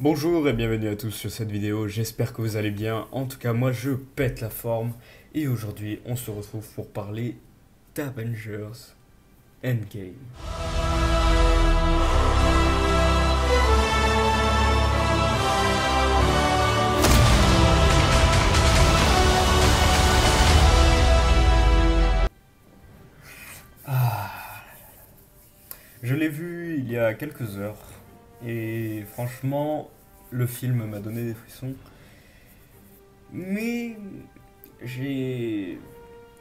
Bonjour et bienvenue à tous sur cette vidéo, j'espère que vous allez bien. En tout cas, moi je pète la forme et aujourd'hui on se retrouve pour parler d'Avengers Endgame. Je l'ai vu il y a quelques heures et franchement, le film m'a donné des frissons. Mais j'ai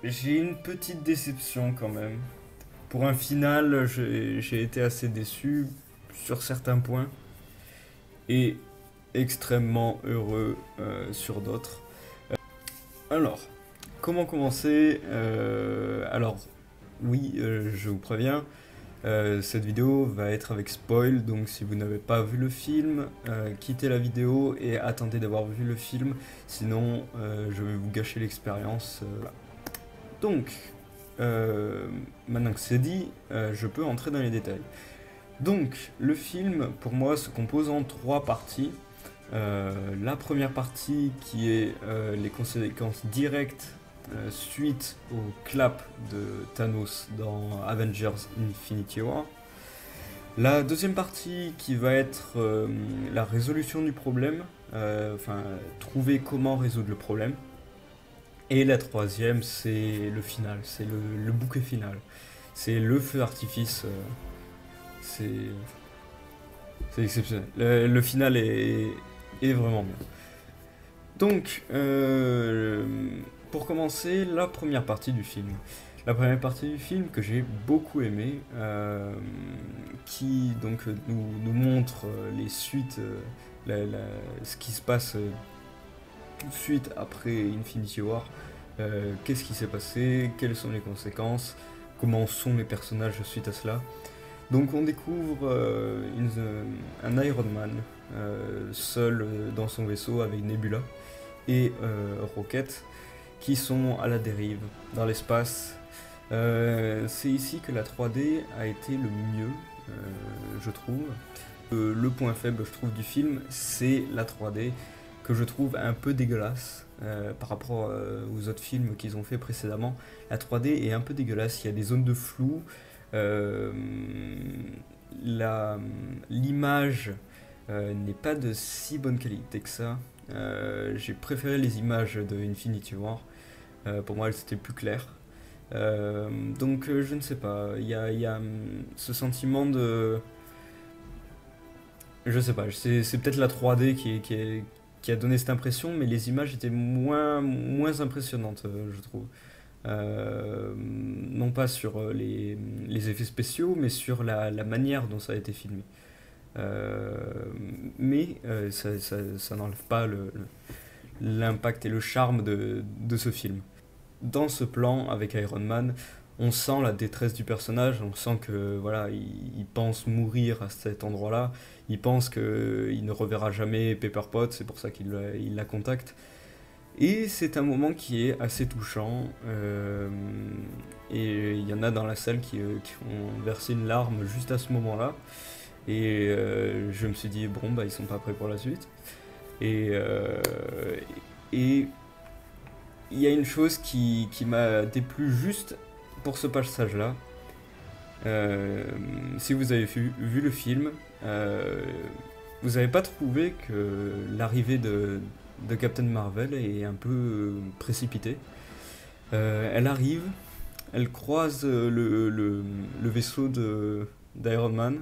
j'ai une petite déception quand même. Pour un final, j'ai été assez déçu sur certains points et extrêmement heureux sur d'autres. Alors, comment commencer Alors, oui, je vous préviens, cette vidéo va être avec spoil, donc si vous n'avez pas vu le film, quittez la vidéo et attendez d'avoir vu le film, sinon je vais vous gâcher l'expérience. Voilà. Donc, maintenant que c'est dit, je peux entrer dans les détails. Donc, le film, pour moi, se compose en trois parties. La première partie qui est les conséquences directes suite au clap de Thanos dans Avengers Infinity War. La deuxième partie qui va être la résolution du problème, enfin trouver comment résoudre le problème. Et la troisième c'est le final, c'est le bouquet final. C'est le feu d'artifice, c'est c'est exceptionnel. Le final est vraiment bien. Donc, pour commencer, la première partie du film. La première partie du film que j'ai beaucoup aimé, qui donc nous montre les suites, ce qui se passe tout de suite après Infinity War. Qu'est-ce qui s'est passé, quelles sont les conséquences, comment sont les personnages suite à cela. Donc on découvre un Iron Man seul dans son vaisseau avec Nebula et Rocket qui sont à la dérive dans l'espace. C'est ici que la 3D a été le mieux, je trouve. Le point faible, je trouve, du film, c'est la 3D que je trouve un peu dégueulasse par rapport aux autres films qu'ils ont fait précédemment. La 3D est un peu dégueulasse, il y a des zones de flou. Euh, L'image n'est pas de si bonne qualité que ça. J'ai préféré les images de Infinity War. Pour moi, elles étaient plus claires. Donc, je ne sais pas. Il y a ce sentiment de. Je sais pas. C'est peut-être la 3D qui a donné cette impression, mais les images étaient moins impressionnantes, je trouve. Non pas sur les effets spéciaux, mais sur la manière dont ça a été filmé. Mais ça n'enlève pas l'impact et le charme de ce film. Dans ce plan avec Iron Man, on sent la détresse du personnage, on sent que voilà, il pense mourir à cet endroit-là, il pense qu'il ne reverra jamais Pepper Potts, c'est pour ça qu'il la contacte. Et c'est un moment qui est assez touchant. Et il y en a dans la salle qui ont versé une larme juste à ce moment-là. Et je me suis dit, bon, bah, ils sont pas prêts pour la suite. Et et il y a une chose qui m'a déplu juste pour ce passage-là. Si vous avez vu le film, vous n'avez pas trouvé que l'arrivée de Captain Marvel est un peu précipitée. Elle arrive, elle croise le vaisseau d'Iron Man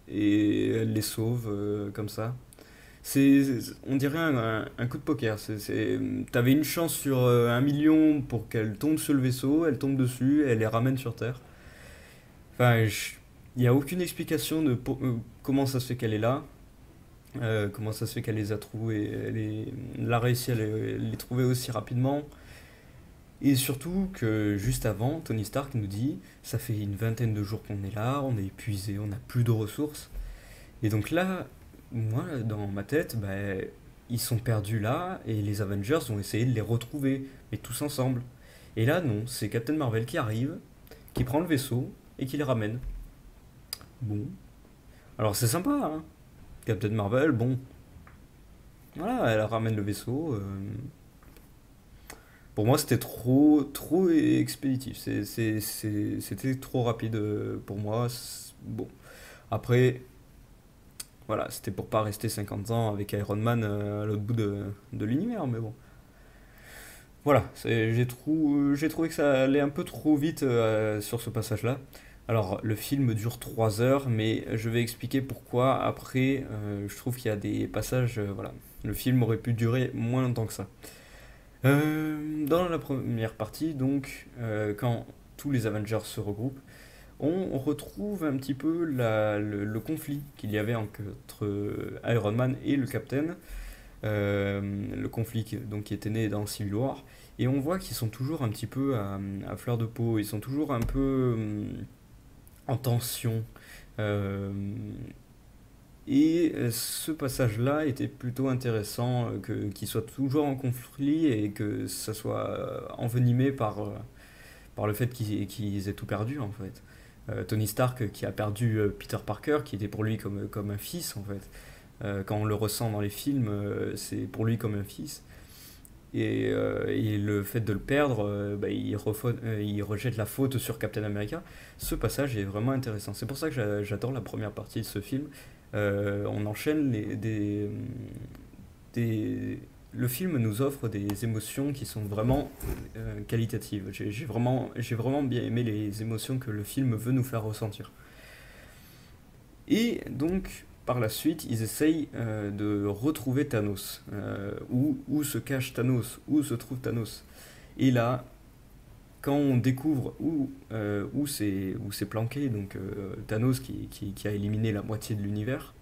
et elle les sauve comme ça. On dirait un coup de poker. T'avais une chance sur 1 million pour qu'elle tombe sur le vaisseau, elle tombe dessus et elle les ramène sur Terre. Enfin, il n'y a aucune explication de comment ça se fait qu'elle est là. Comment ça se fait qu'elle les a trouvés, elle a réussi à les trouver aussi rapidement. Et surtout que juste avant, Tony Stark nous dit, ça fait une vingtaine de jours qu'on est là, on est épuisé, on n'a plus de ressources. Et donc là, moi, dans ma tête, bah, ils sont perdus là, et les Avengers ont essayé de les retrouver, mais tous ensemble. Et là, non, c'est Captain Marvel qui arrive, qui prend le vaisseau, et qui les ramène. Bon. Alors c'est sympa, hein. Captain Marvel, bon, voilà, elle ramène le vaisseau. Pour moi, c'était trop expéditif. C'était trop rapide pour moi. Bon, après, voilà, c'était pour pas rester 50 ans avec Iron Man à l'autre bout de l'univers, mais bon. Voilà, j'ai trouvé que ça allait un peu trop vite sur ce passage-là. Alors, le film dure 3 heures, mais je vais expliquer pourquoi. Après, je trouve qu'il y a des passages, voilà. Le film aurait pu durer moins longtemps que ça. Dans la première partie, donc, quand tous les Avengers se regroupent, on retrouve un petit peu le conflit qu'il y avait entre Iron Man et le Captain, le conflit donc, qui était né dans Civil War, et on voit qu'ils sont toujours un petit peu à fleur de peau, ils sont toujours un peu en tension. Euh, et ce passage-là était plutôt intéressant, qu'ils soient toujours en conflit et que ça soit envenimé par le fait qu'ils aient tout perdu en fait. Tony Stark qui a perdu Peter Parker, qui était pour lui comme un fils en fait. Quand on le ressent dans les films, c'est pour lui comme un fils. Et le fait de le perdre, bah, il rejette la faute sur Captain America. Ce passage est vraiment intéressant. C'est pour ça que j'adore la première partie de ce film. On enchaîne des- le film nous offre des émotions qui sont vraiment qualitatives. J'ai vraiment bien aimé les émotions que le film veut nous faire ressentir. Et donc, par la suite, ils essayent de retrouver Thanos. Où se cache Thanos? Où se trouve Thanos? Et là, quand on découvre où c'est planqué, donc Thanos qui a éliminé la moitié de l'univers,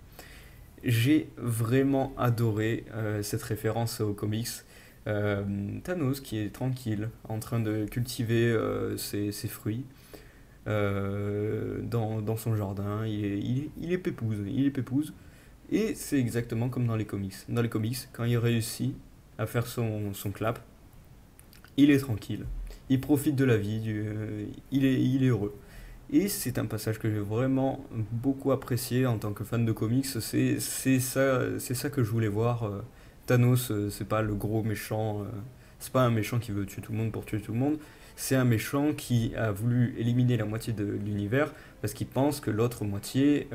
j'ai vraiment adoré cette référence aux comics. Thanos qui est tranquille, en train de cultiver ses fruits dans son jardin. Il est pépouze, il est pépouze. Et c'est exactement comme dans les comics. Dans les comics, quand il réussit à faire son clap, il est tranquille. Il profite de la vie, il est heureux. Et c'est un passage que j'ai vraiment beaucoup apprécié en tant que fan de comics. C'est ça que je voulais voir. Thanos, c'est pas le gros méchant. C'est pas un méchant qui veut tuer tout le monde pour tuer tout le monde. C'est un méchant qui a voulu éliminer la moitié de l'univers parce qu'il pense que l'autre moitié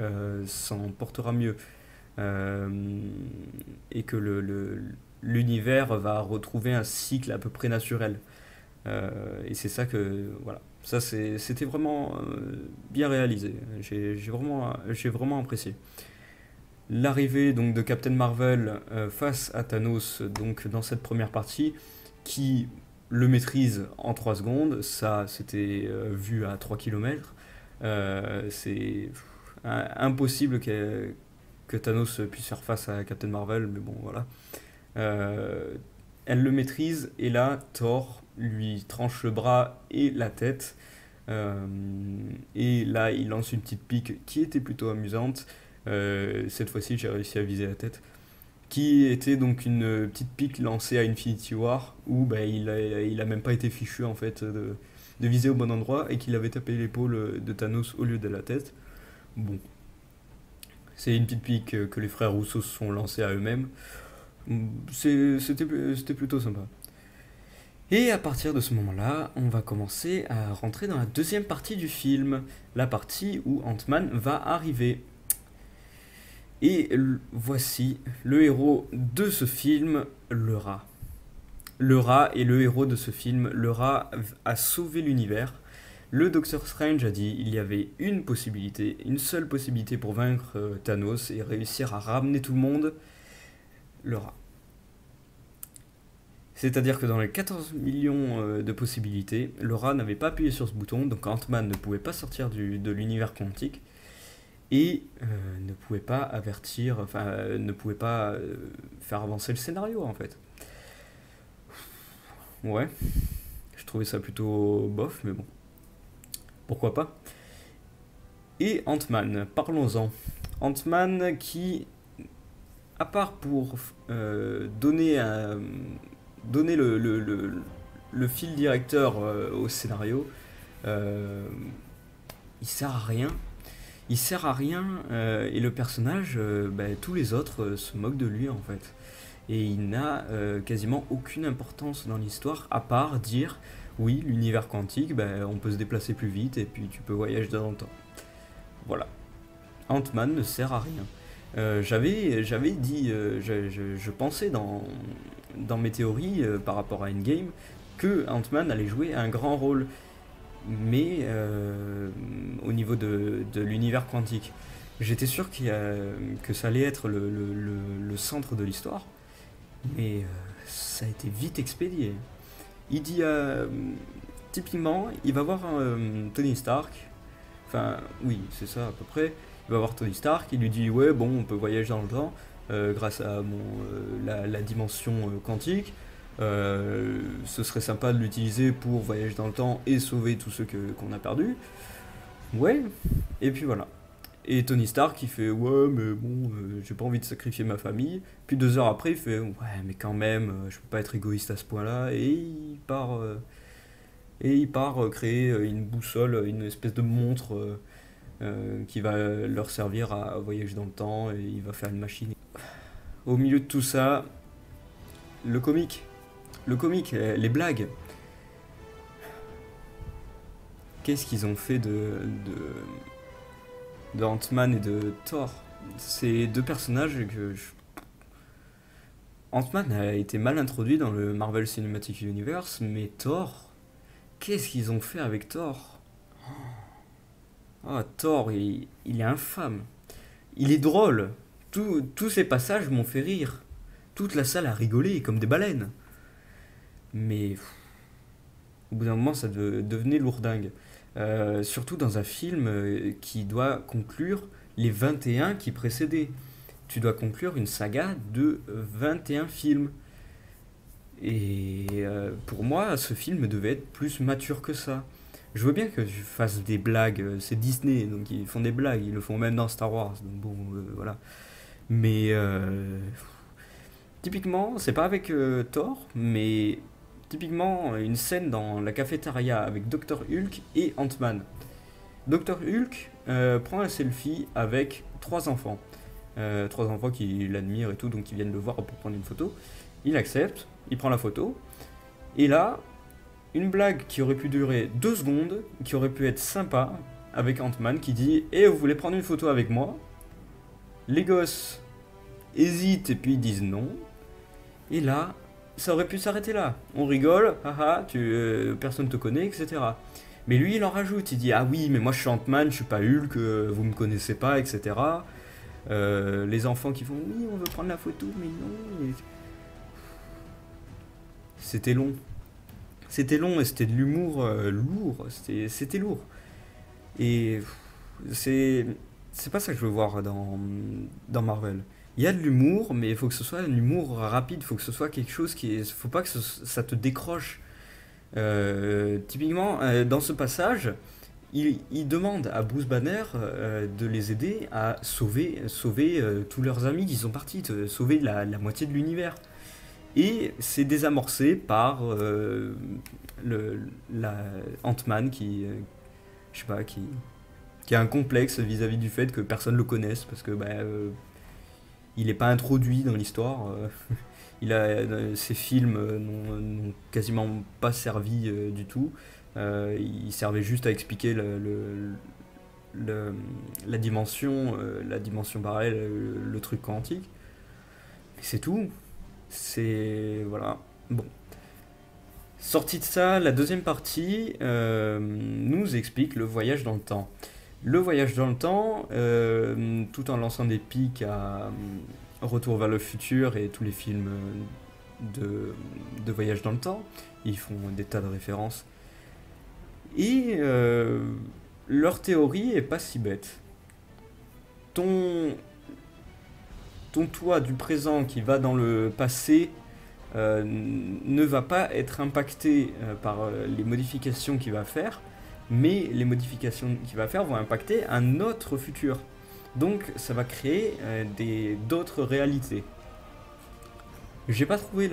s'en portera mieux. Euh, et que l'univers va retrouver un cycle à peu près naturel. Et c'est ça que, voilà, c'était vraiment bien réalisé. J'ai vraiment apprécié. L'arrivée donc de Captain Marvel face à Thanos donc dans cette première partie qui le maîtrise en 3 secondes, ça c'était vu à 3 km. C'est impossible que Thanos puisse faire face à Captain Marvel, mais bon voilà. Euh, Elle le maîtrise et là Thor lui tranche le bras et la tête. Euh, et là il lance une petite pique qui était plutôt amusante. Cette fois-ci j'ai réussi à viser la tête. Qui était donc une petite pique lancée à Infinity War où bah, il a même pas été fichu en fait de viser au bon endroit et qu'il avait tapé l'épaule de Thanos au lieu de la tête. Bon, c'est une petite pique que les frères Rousseau se sont lancés à eux-mêmes. C'était plutôt sympa. Et à partir de ce moment-là, on va commencer à rentrer dans la deuxième partie du film, la partie où Ant-Man va arriver. Et voici le héros de ce film, le rat. Le rat est le héros de ce film. Le rat a sauvé l'univers. Le Docteur Strange a dit il y avait une possibilité, une seule possibilité pour vaincre Thanos et réussir à ramener tout le monde, le rat. C'est-à-dire que dans les 14 millions de possibilités, le rat n'avait pas appuyé sur ce bouton, donc Ant-Man ne pouvait pas sortir de l'univers quantique et ne pouvait pas avertir, enfin ne pouvait pas faire avancer le scénario en fait. Ouais, je trouvais ça plutôt bof, mais bon, pourquoi pas. Et Ant-Man, parlons-en. Ant-Man qui, à part pour donner le fil directeur au scénario, il sert à rien. il sert à rien et le personnage, tous les autres se moquent de lui en fait. Et il n'a quasiment aucune importance dans l'histoire à part dire oui, l'univers quantique, on peut se déplacer plus vite et puis tu peux voyager dans le temps. Voilà. Ant-Man ne sert à rien. J'avais dit, je pensais dans mes théories par rapport à Endgame que Ant-Man allait jouer un grand rôle, mais au niveau de l'univers quantique. J'étais sûr que ça allait être le centre de l'histoire, mais ça a été vite expédié. Il dit, typiquement, il va voir Tony Stark, enfin oui, c'est ça à peu près, il va voir Tony Stark, il lui dit ouais bon on peut voyager dans le temps grâce à la dimension quantique. Ce serait sympa de l'utiliser pour voyager dans le temps et sauver tous ceux qu'on a perdus. Ouais, et puis voilà. Et Tony Stark il fait ouais mais bon j'ai pas envie de sacrifier ma famille. Puis 2 heures après il fait ouais mais quand même je peux pas être égoïste à ce point là et il part créer une boussole, une espèce de montre qui va leur servir à voyager dans le temps et il va faire une machine. Au milieu de tout ça, le comique. Le comique, les blagues. Qu'est-ce qu'ils ont fait de Ant-Man et de Thor? Ces deux personnages Ant-Man a été mal introduit dans le Marvel Cinematic Universe, mais Thor, qu'est-ce qu'ils ont fait avec Thor? Ah, Thor, il est infâme. Il est drôle. Tous ces passages m'ont fait rire. Toute la salle a rigolé comme des baleines. Mais au bout d'un moment, ça devenait lourdingue. Surtout dans un film qui doit conclure les 21 qui précédaient. Tu dois conclure une saga de 21 films. Et pour moi, ce film devait être plus mature que ça. Je veux bien que je fasse des blagues, c'est Disney, donc ils font des blagues, ils le font même dans Star Wars, donc bon, voilà. Mais typiquement, c'est pas avec Thor, mais typiquement une scène dans la cafétéria avec Dr. Hulk et Ant-Man. Dr. Hulk prend un selfie avec 3 enfants. 3 enfants qui l'admirent et tout, donc ils viennent le voir pour prendre une photo. Il accepte, il prend la photo, et là, une blague qui aurait pu durer 2 secondes, qui aurait pu être sympa, avec Ant-Man qui dit Eh, vous voulez prendre une photo avec moi? Les gosses hésitent et puis ils disent non. Et là, ça aurait pu s'arrêter là. On rigole, haha, personne te connaît, etc. Mais lui, il en rajoute, il dit Ah oui, mais moi je suis Ant-Man, je suis pas Hulk, vous me connaissez pas, etc. Les enfants qui font Oui, on veut prendre la photo, mais non. C'était long. C'était long et c'était de l'humour lourd. C'était lourd. Et c'est pas ça que je veux voir dans Marvel. Il y a de l'humour, mais il faut que ce soit un humour rapide. Il faut que ce soit quelque chose qui est. Faut pas que ça te décroche. Typiquement, dans ce passage, il demande à Bruce Banner de les aider à sauver tous leurs amis qui sont partis, de sauver la moitié de l'univers. Et c'est désamorcé par Ant-Man je sais pas, qui a un complexe vis-à-vis du fait que personne le connaisse parce que il n'est pas introduit dans l'histoire. Ses films n'ont quasiment pas servi du tout. Il servait juste à expliquer la dimension parallèle, le truc quantique. C'est tout. C'est. Voilà. Bon. Sorti de ça, la deuxième partie nous explique le voyage dans le temps. Le voyage dans le temps, tout en lançant des pics à Retour vers le futur et tous les films de voyage dans le temps, ils font des tas de références. Et leur théorie est pas si bête. Ton toi du présent qui va dans le passé ne va pas être impacté par les modifications qu'il va faire, mais les modifications qu'il va faire vont impacter un autre futur. Donc ça va créer d'autres réalités. J'ai pas trouvé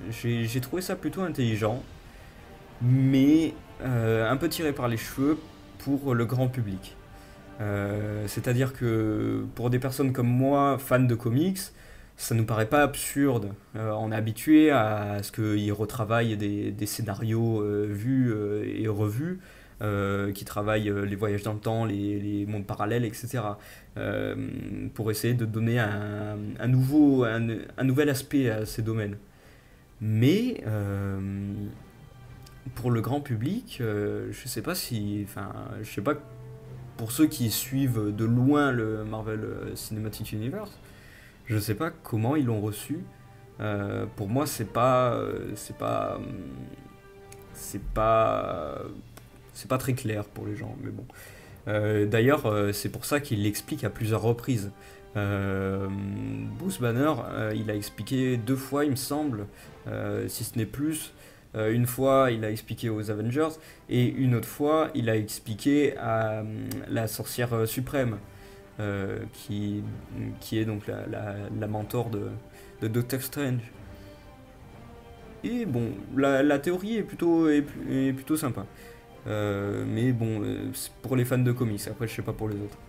j'ai trouvé ça plutôt intelligent, mais un peu tiré par les cheveux pour le grand public. C'est-à-dire que pour des personnes comme moi, fans de comics, ça nous paraît pas absurde. On est habitué à ce qu'ils retravaillent des scénarios vus et revus, qui travaillent les voyages dans le temps, les mondes parallèles, etc. euh, pour essayer de donner un nouvel aspect à ces domaines. Mais pour le grand public, je sais pas si, enfin, je sais pas pour ceux qui suivent de loin le Marvel Cinematic Universe, je sais pas comment ils l'ont reçu. Pour moi, c'est pas très clair pour les gens, mais bon. D'ailleurs, c'est pour ça qu'il l'explique à plusieurs reprises. Bruce Banner, il a expliqué deux fois, il me semble, si ce n'est plus. Une fois, il a expliqué aux Avengers, et une autre fois, il a expliqué à la sorcière suprême, qui, qui est donc la mentor de Doctor Strange. Et bon, la théorie est plutôt sympa. Mais bon, c'est pour les fans de comics, après je sais pas pour les autres.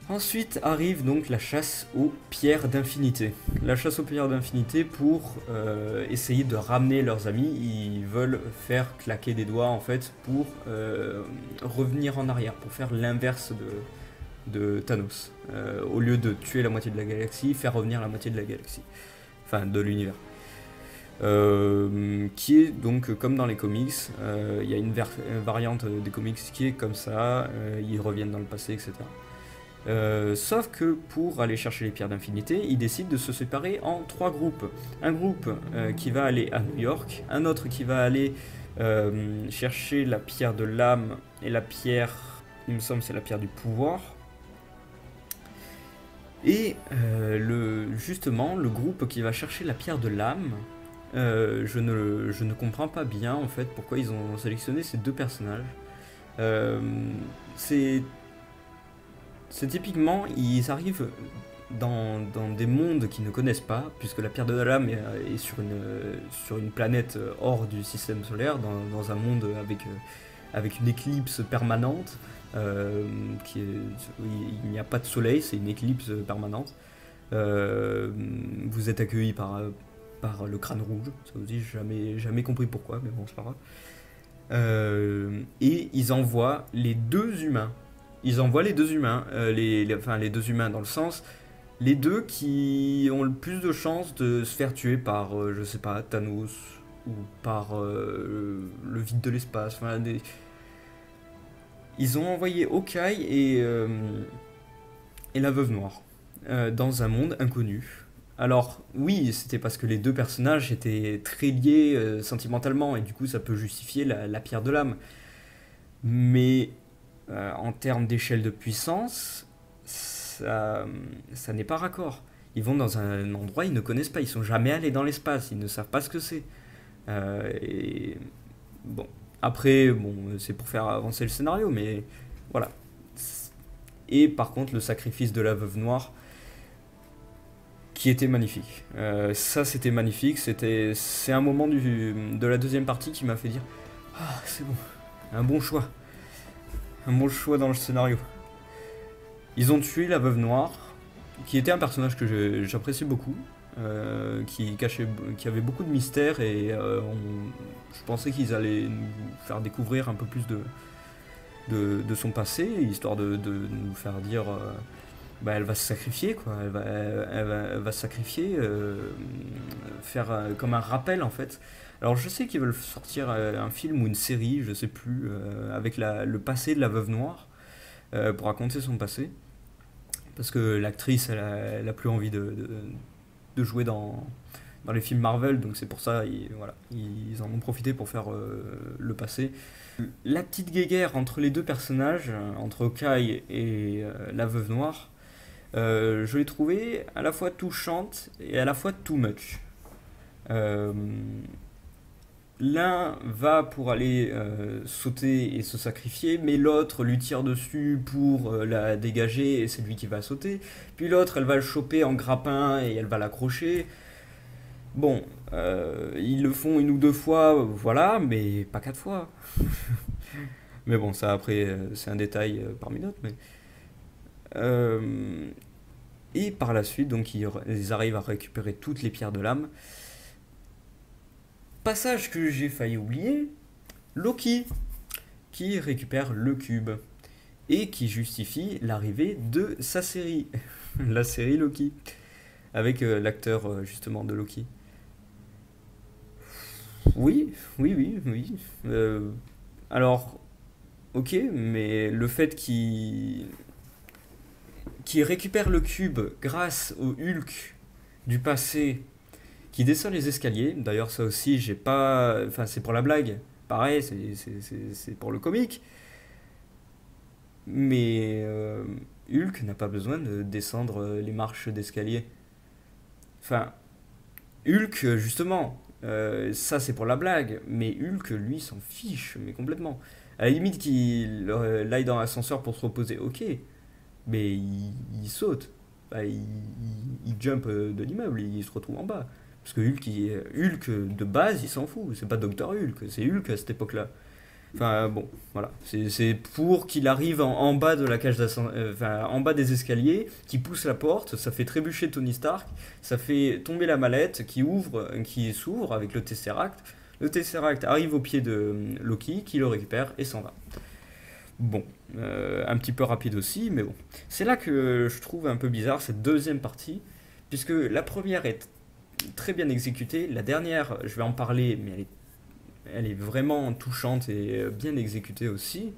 Ensuite arrive donc la chasse aux pierres d'infinité. La chasse aux pierres d'infinité pour essayer de ramener leurs amis. Ils veulent faire claquer des doigts en fait pour revenir en arrière, pour faire l'inverse de Thanos. Au lieu de tuer la moitié de la galaxie, faire revenir la moitié de la galaxie. Enfin, de l'univers. Qui est donc comme dans les comics, il y a une variante des comics qui est comme ça, ils reviennent dans le passé, etc. Sauf que pour aller chercher les pierres d'infinité, ils décident de se séparer en trois groupes. Un groupe qui va aller à New York, un autre qui va aller chercher la pierre de l'âme et la pierre, il me semble c'est la pierre du pouvoir. Et justement, le groupe qui va chercher la pierre de l'âme, je ne comprends pas bien en fait pourquoi ils ont sélectionné ces deux personnages. Euh, c'est typiquement, ils arrivent dans des mondes qu'ils ne connaissent pas, puisque la pierre de l'âme est sur une planète hors du système solaire, dans un monde avec une éclipse permanente. Il n'y a pas de soleil, c'est une éclipse permanente. Vous êtes accueillis par le crâne rouge, ça aussi jamais compris pourquoi, mais bon c'est pas grave. Et ils envoient les deux humains. Ils envoient les deux humains, enfin les deux humains dans le sens, les deux qui ont le plus de chances de se faire tuer par, je sais pas, Thanos ou par le vide de l'espace. Enfin, ils ont envoyé Hawkeye et la Veuve Noire dans un monde inconnu. Alors oui, c'était parce que les deux personnages étaient très liés sentimentalement et du coup ça peut justifier la pierre de l'âme. Mais en termes d'échelle de puissance, ça n'est pas raccord. Ils vont dans un endroit ils ne connaissent pas, ils sont jamais allés dans l'espace, ils ne savent pas ce que c'est. Et bon, après, bon, c'est pour faire avancer le scénario, mais voilà. Et par contre, le sacrifice de la Veuve Noire, qui était magnifique. Ça, c'était magnifique. C'est un moment de la deuxième partie qui m'a fait dire, ah, c'est bon, un bon choix. Un bon choix dans le scénario. Ils ont tué la Veuve Noire, qui était un personnage que j'appréciais beaucoup, qui avait beaucoup de mystère et je pensais qu'ils allaient nous faire découvrir un peu plus de son passé, histoire de nous faire dire bah, elle va se sacrifier, quoi. Elle va se sacrifier, faire comme un rappel en fait. Alors je sais qu'ils veulent sortir un film ou une série, je sais plus, avec le passé de la Veuve Noire, pour raconter son passé. Parce que l'actrice, elle a plus envie de jouer dans les films Marvel, donc c'est pour ça, voilà, ils en ont profité pour faire le passé. La petite guéguerre entre les deux personnages, entre Hawkeye et la Veuve Noire, je l'ai trouvée à la fois touchante et à la fois too much. Euh, L'un va pour aller sauter et se sacrifier, mais l'autre lui tire dessus pour la dégager et c'est lui qui va sauter. Puis l'autre, elle va le choper en grappin et elle va l'accrocher. Bon, ils le font une ou deux fois, voilà, mais pas quatre fois. Mais bon, ça après, c'est un détail parmi d'autres. Mais... Euh, et par la suite, donc, ils arrivent à récupérer toutes les pierres de l'âme. Passage que j'ai failli oublier, Loki, qui récupère le cube et qui justifie l'arrivée de sa série, la série Loki, avec l'acteur justement de Loki. Oui, oui, oui, oui. Alors, ok, mais le fait qu'il récupère le cube grâce au Hulk du passé qui descend les escaliers, d'ailleurs ça aussi j'ai pas... Enfin c'est pour la blague, pareil, c'est pour le comique, mais Hulk n'a pas besoin de descendre les marches d'escalier. Enfin, Hulk, justement, ça c'est pour la blague, mais Hulk, lui, s'en fiche, mais complètement. À la limite qu'il aille dans l'ascenseur pour se reposer, ok, mais il saute. Bah, il jump de l'immeuble, il se retrouve en bas. Parce que Hulk, Hulk de base, il s'en fout. C'est pas Docteur Hulk, c'est Hulk à cette époque-là. Enfin bon, voilà. C'est pour qu'il arrive en bas de la cage enfin, en bas des escaliers, qui pousse la porte, ça fait trébucher Tony Stark, ça fait tomber la mallette qui s'ouvre avec le Tesseract. Le Tesseract arrive au pied de Loki, qui le récupère et s'en va. Bon, un petit peu rapide aussi, mais bon. C'est là que je trouve un peu bizarre cette deuxième partie, puisque la première est très bien exécutée, la dernière, je vais en parler, mais elle est vraiment touchante et bien exécutée aussi.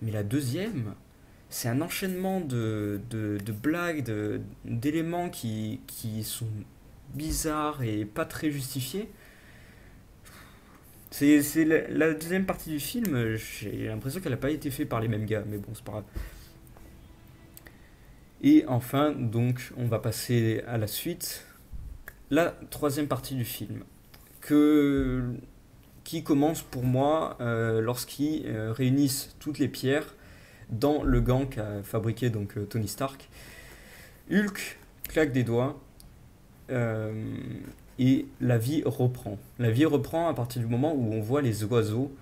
Mais la deuxième, c'est un enchaînement de blagues, d'éléments qui sont bizarres et pas très justifiés. C'est la deuxième partie du film, j'ai l'impression qu'elle n'a pas été faite par les mêmes gars, mais bon, c'est pas grave. Et enfin, donc, on va passer à la suite. La troisième partie du film, que qui commence pour moi lorsqu'ils réunissent toutes les pierres dans le gant qu'a fabriqué donc Tony Stark. Hulk claque des doigts euh, et la vie reprend. La vie reprend à partir du moment où on voit les oiseaux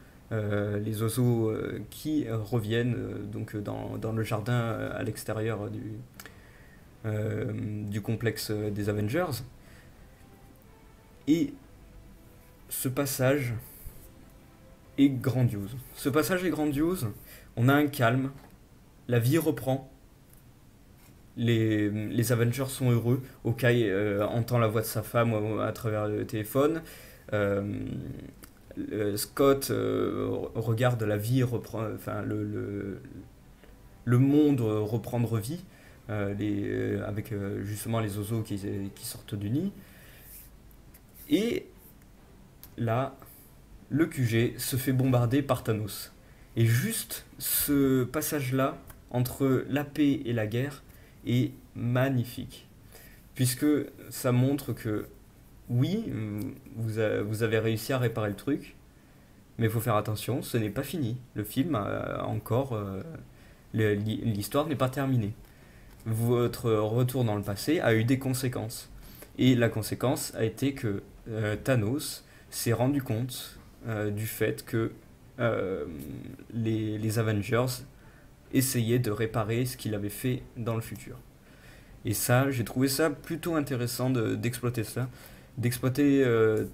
qui reviennent donc dans le jardin à l'extérieur du complexe des Avengers. Et ce passage est grandiose. Ce passage est grandiose. On a un calme. La vie reprend. Les Avengers sont heureux. Hawkeye entend la voix de sa femme à travers le téléphone. Euh, Scott regarde la vie reprendre, enfin le monde reprendre vie avec justement les oiseaux qui sortent du nid. Et là, le QG se fait bombarder par Thanos. Et juste ce passage-là, entre la paix et la guerre, est magnifique. Puisque ça montre que, oui, vous avez réussi à réparer le truc, mais il faut faire attention, ce n'est pas fini. Le film a encore... l'histoire n'est pas terminée. Votre retour dans le passé a eu des conséquences. Et la conséquence a été que Thanos s'est rendu compte du fait que les Avengers essayaient de réparer ce qu'il avait fait dans le futur. Et ça, j'ai trouvé ça plutôt intéressant d'exploiter ça, d'exploiter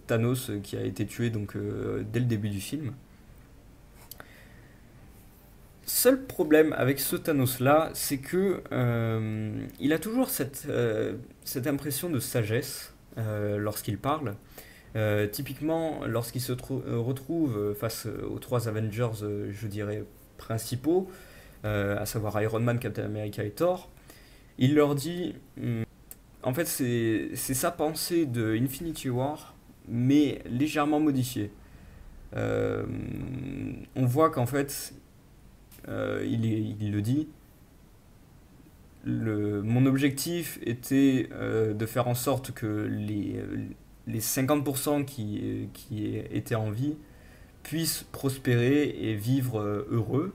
Thanos qui a été tué donc dès le début du film. Seul problème avec ce Thanos là, c'est que il a toujours cette impression de sagesse lorsqu'il parle. Typiquement, lorsqu'il se retrouve face aux trois Avengers, je dirais, principaux, à savoir Iron Man, Captain America et Thor, il leur dit, en fait, c'est sa pensée de Infinity War, mais légèrement modifiée. Euh, on voit qu'en fait, il le dit, mon objectif était de faire en sorte que les 50% qui étaient en vie puissent prospérer et vivre heureux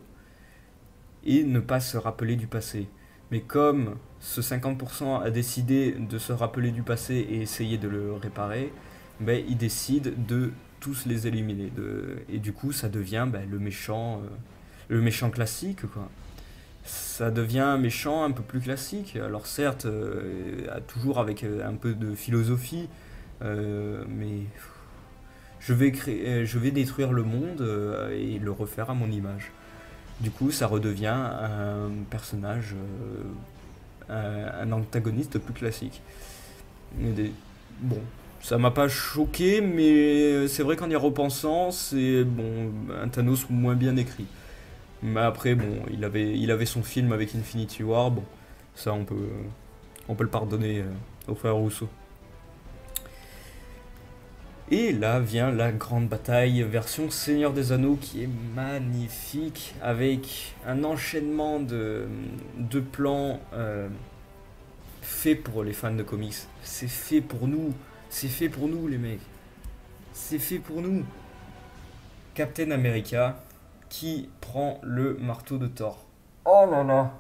et ne pas se rappeler du passé. Mais comme ce 50% a décidé de se rappeler du passé et essayer de le réparer, ben, il décide de tous les éliminer. Et du coup, ça devient ben, le méchant. le méchant classique, quoi. Ça devient un méchant un peu plus classique. Alors certes, toujours avec un peu de philosophie, mais je vais détruire le monde et le refaire à mon image. Du coup, ça redevient un personnage, un antagoniste plus classique. Bon, ça m'a pas choqué, mais c'est vrai qu'en y repensant, c'est bon, un Thanos moins bien écrit. Mais après, bon, il avait son film avec Infinity War, bon, ça on peut le pardonner au frère Rousseau. Et là vient la grande bataille version Seigneur des Anneaux qui est magnifique avec un enchaînement de plans faits pour les fans de comics. C'est fait pour nous, c'est fait pour nous les mecs, c'est fait pour nous. Captain America qui prend le marteau de Thor. Oh là là,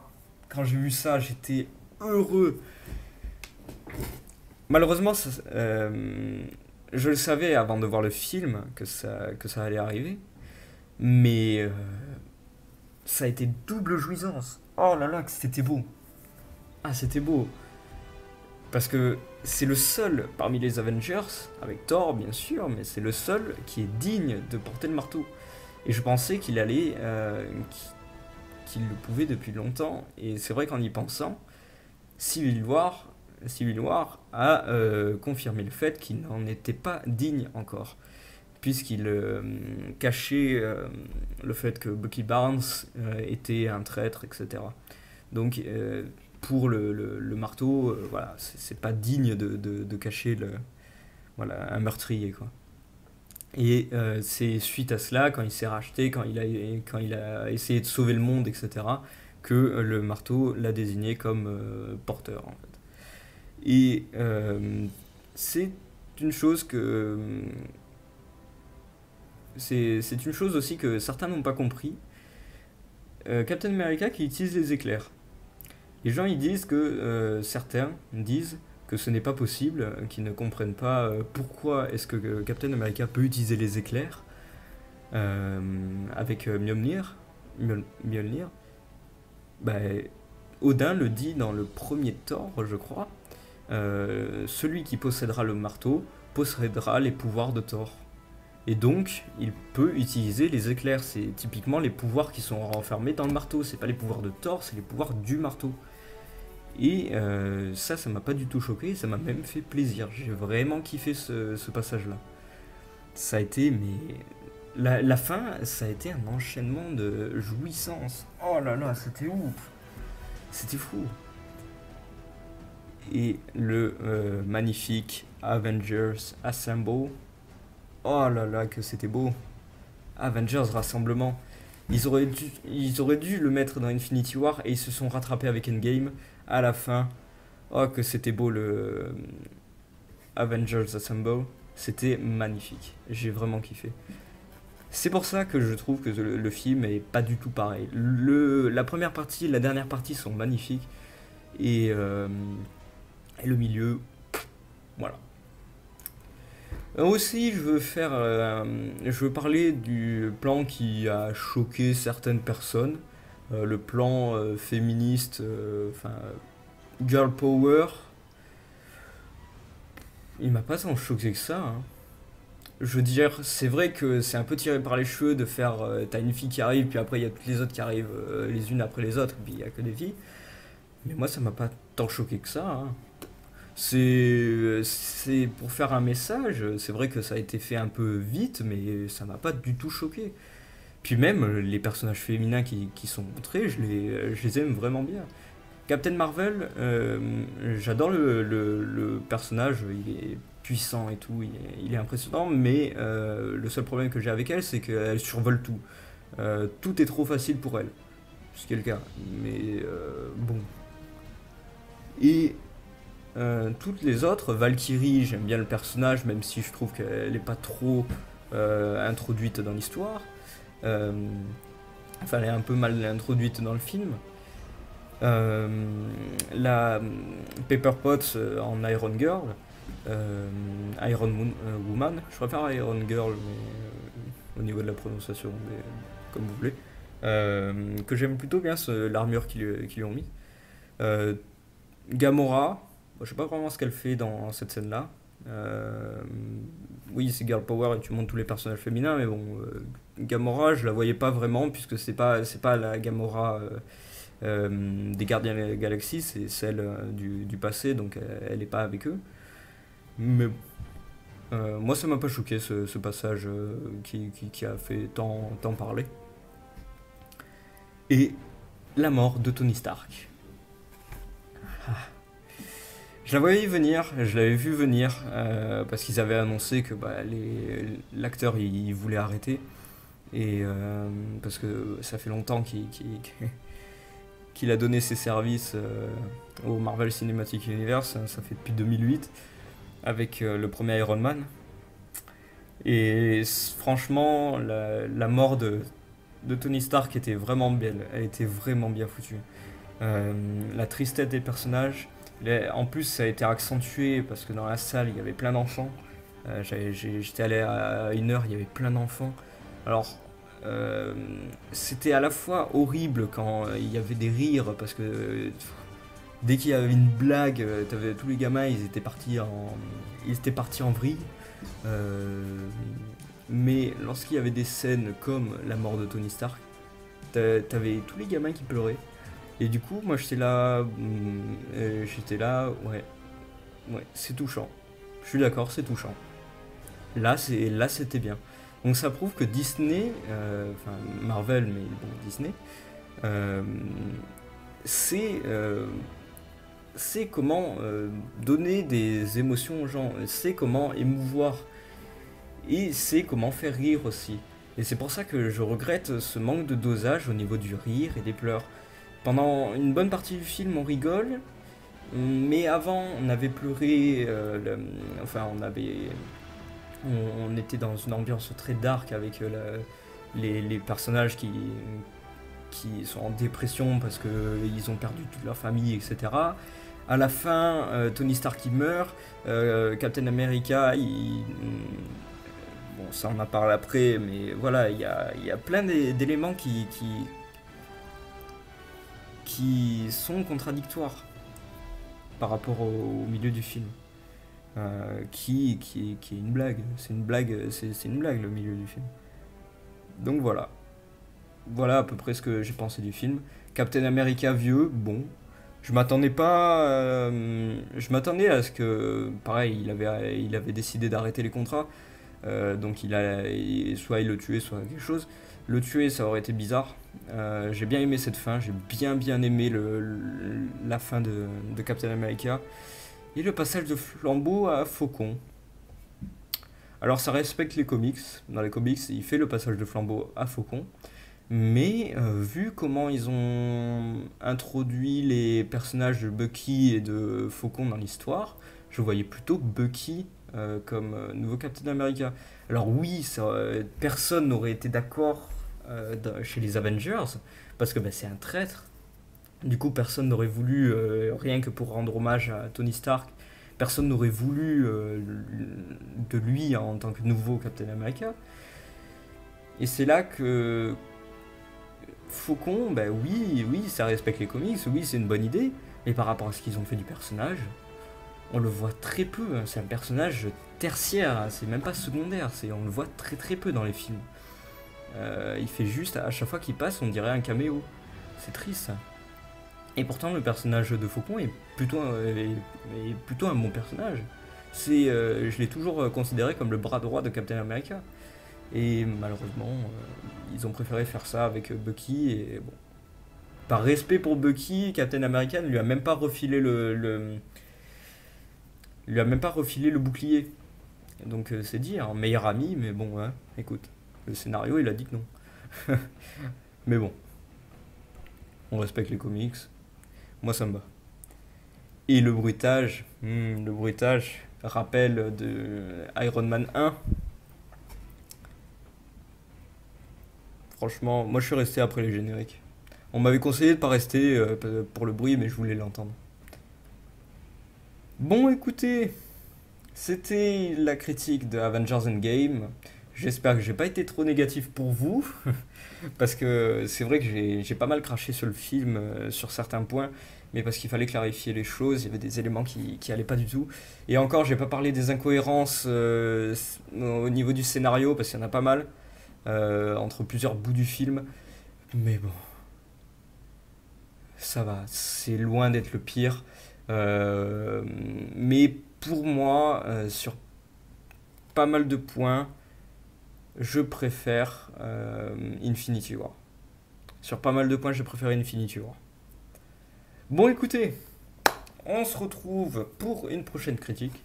quand j'ai vu ça j'étais heureux. Malheureusement, je le savais avant de voir le film que ça allait arriver, mais ça a été double jouissance. Oh là là, que c'était beau. Ah, c'était beau. Parce que c'est le seul parmi les Avengers, avec Thor bien sûr, mais c'est le seul qui est digne de porter le marteau. Et je pensais qu'il allait, qu'il le pouvait depuis longtemps. Et c'est vrai qu'en y pensant, Civil War a confirmé le fait qu'il n'en était pas digne encore, puisqu'il cachait le fait que Bucky Barnes était un traître, etc. Donc pour le marteau, voilà, c'est pas digne de cacher voilà, un meurtrier, quoi. Et c'est suite à cela, quand il s'est racheté, quand il a essayé de sauver le monde, etc., que le marteau l'a désigné comme porteur, en fait. Et c'est une chose que. C'est une chose aussi que certains n'ont pas compris. Captain America qui utilise les éclairs. Les gens ils disent que. Certains disent que ce n'est pas possible, qu'ils ne comprennent pas pourquoi est-ce que Captain America peut utiliser les éclairs avec Mjolnir. Mjolnir. Bah, Odin le dit dans le premier Thor, je crois. Celui qui possédera le marteau possédera les pouvoirs de Thor. Et donc, il peut utiliser les éclairs. C'est typiquement les pouvoirs qui sont renfermés dans le marteau. C'est pas les pouvoirs de Thor, c'est les pouvoirs du marteau. Et ça m'a pas du tout choqué, ça m'a même fait plaisir. J'ai vraiment kiffé ce passage-là. Ça a été, mais. La fin, ça a été un enchaînement de jouissance. Oh là là, c'était ouf. C'était fou. Et le magnifique Avengers Assemble. Oh là là, que c'était beau. Avengers Rassemblement. Ils auraient dû le mettre dans Infinity War et ils se sont rattrapés avec Endgame à la fin. Oh, que c'était beau le Avengers Assemble. C'était magnifique. J'ai vraiment kiffé. C'est pour ça que je trouve que le film est pas du tout pareil. La première partie et la dernière partie sont magnifiques. Et le milieu, voilà. Aussi, je veux parler du plan qui a choqué certaines personnes, le plan féministe, enfin girl power. Il m'a pas tant choqué que ça, hein. Je veux dire, c'est vrai que c'est un peu tiré par les cheveux de faire, t'as une fille qui arrive, puis après il y a toutes les autres qui arrivent les unes après les autres, puis il y a que des filles. Mais moi, ça m'a pas tant choqué que ça, hein. C'est pour faire un message, c'est vrai que ça a été fait un peu vite, mais ça m'a pas du tout choqué. Puis même, les personnages féminins qui sont montrés, je les aime vraiment bien. Captain Marvel, j'adore le personnage, il est puissant et tout, il est impressionnant, mais le seul problème que j'ai avec elle, c'est qu'elle survole tout. Tout est trop facile pour elle, ce qui est le cas, mais bon. Et toutes les autres, Valkyrie, j'aime bien le personnage, même si je trouve qu'elle n'est pas trop introduite dans l'histoire. Enfin, elle est un peu mal introduite dans le film. La Pepper Potts en Iron Girl, Woman, je préfère Iron Girl, mais au niveau de la prononciation, mais, comme vous voulez. que j'aime plutôt bien l'armure qu'ils lui ont mis. Euh, Gamora, bon, je sais pas vraiment ce qu'elle fait dans cette scène-là. Euh, oui, c'est Girl Power et tu montres tous les personnages féminins, mais bon, Gamora, je la voyais pas vraiment puisque c'est pas la Gamora des Gardiens de la Galaxie, c'est celle du passé, donc elle est pas avec eux. Mais moi, ça m'a pas choqué ce passage qui a fait tant parler. Et la mort de Tony Stark. Je la voyais venir, je l'avais vu venir, parce qu'ils avaient annoncé que bah, l'acteur il voulait arrêter. Et parce que ça fait longtemps qu'il a donné ses services au Marvel Cinematic Universe, ça fait depuis 2008, avec le premier Iron Man. Et franchement, la mort de Tony Stark était vraiment belle, elle était vraiment bien foutue. La tristesse des personnages, en plus ça a été accentué parce que dans la salle il y avait plein d'enfants. J'étais allé à 1 heure, il y avait plein d'enfants. Alors, euh, c'était à la fois horrible quand il y avait des rires parce que dès qu'il y avait une blague, tous les gamins ils étaient partis en vrille. Euh, mais lorsqu'il y avait des scènes comme la mort de Tony Stark, t'avais tous les gamins qui pleuraient. Et du coup, moi j'étais là, ouais, ouais, c'est touchant. Je suis d'accord, c'est touchant. Là, c'était bien. Donc ça prouve que Disney, enfin Marvel, mais bon, Disney, euh, c'est sait comment donner des émotions aux gens, sait comment émouvoir et sait comment faire rire aussi. Et c'est pour ça que je regrette ce manque de dosage au niveau du rire et des pleurs. Pendant une bonne partie du film, on rigole, mais avant, on avait pleuré, enfin, on était dans une ambiance très dark avec les personnages qui sont en dépression parce qu'ils ont perdu toute leur famille, etc. À la fin, Tony Stark il meurt, Captain America, bon, ça on en parle après, mais voilà, il y a plein d'éléments qui sont contradictoires par rapport au milieu du film. Qui est une blague. C'est une blague le milieu du film. Donc voilà. Voilà à peu près ce que j'ai pensé du film. Captain America vieux, bon. Je m'attendais à ce que, pareil, il avait décidé d'arrêter les contrats. Donc soit il le tuait, soit quelque chose. Le tuer, ça aurait été bizarre. J'ai bien aimé cette fin. J'ai bien aimé la fin de Captain America. Et le passage de flambeau à Faucon. Alors ça respecte les comics. Dans les comics, il fait le passage de flambeau à Faucon. Mais vu comment ils ont introduit les personnages de Bucky et de Faucon dans l'histoire, je voyais plutôt Bucky comme nouveau Captain America. Alors oui, personne n'aurait été d'accord chez les Avengers, parce que bah, c'est un traître. Du coup, personne n'aurait voulu, rien que pour rendre hommage à Tony Stark, personne n'aurait voulu de lui en tant que nouveau Captain America. Et c'est là que Faucon, ben oui, ça respecte les comics, oui, c'est une bonne idée, mais par rapport à ce qu'ils ont fait du personnage, on le voit très peu. Hein. C'est un personnage tertiaire, hein. C'est même pas secondaire, on le voit très peu dans les films. Il fait juste, à chaque fois qu'il passe, on dirait un caméo. C'est triste ça. Et pourtant, le personnage de Faucon est plutôt un bon personnage. Je l'ai toujours considéré comme le bras droit de Captain America. Et malheureusement, ils ont préféré faire ça avec Bucky. Et bon, par respect pour Bucky, Captain America ne lui a même pas refilé lui a même pas refilé le bouclier. Donc c'est dit, un meilleur ami, mais bon, hein, écoute, le scénario il a dit que non. Mais bon, on respecte les comics. Moi ça me va. Et le bruitage rappel de Iron Man 1. Franchement, moi je suis resté après les génériques. On m'avait conseillé de pas rester pour le bruit, mais je voulais l'entendre. Bon, écoutez, c'était la critique de Avengers Endgame. J'espère que j'ai pas été trop négatif pour vous, parce que c'est vrai que j'ai pas mal craché sur le film, sur certains points, mais parce qu'il fallait clarifier les choses, il y avait des éléments qui allaient pas du tout. Et encore, j'ai pas parlé des incohérences au niveau du scénario, parce qu'il y en a pas mal, entre plusieurs bouts du film. Mais bon, ça va, c'est loin d'être le pire. Mais pour moi, sur pas mal de points, je préfère Infinity War. Sur pas mal de points, je préfère Infinity War. Bon, écoutez, on se retrouve pour une prochaine critique.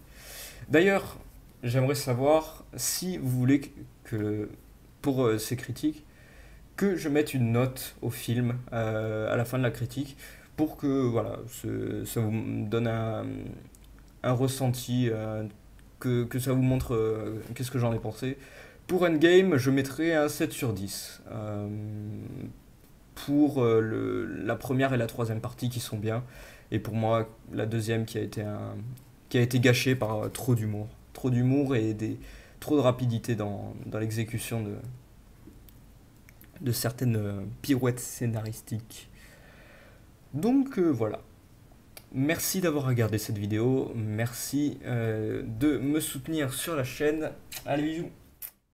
D'ailleurs, j'aimerais savoir si vous voulez pour ces critiques, que je mette une note au film à la fin de la critique pour que voilà, ça vous donne un ressenti, que ça vous montre qu'est-ce que j'en ai pensé. Pour Endgame, je mettrai un 7 sur 10. Pour la première et la troisième partie qui sont bien. Et pour moi, la deuxième qui a été gâchée par trop d'humour. Trop d'humour et trop de rapidité dans l'exécution de certaines pirouettes scénaristiques. Donc voilà. Merci d'avoir regardé cette vidéo. Merci de me soutenir sur la chaîne. Allez, bisous.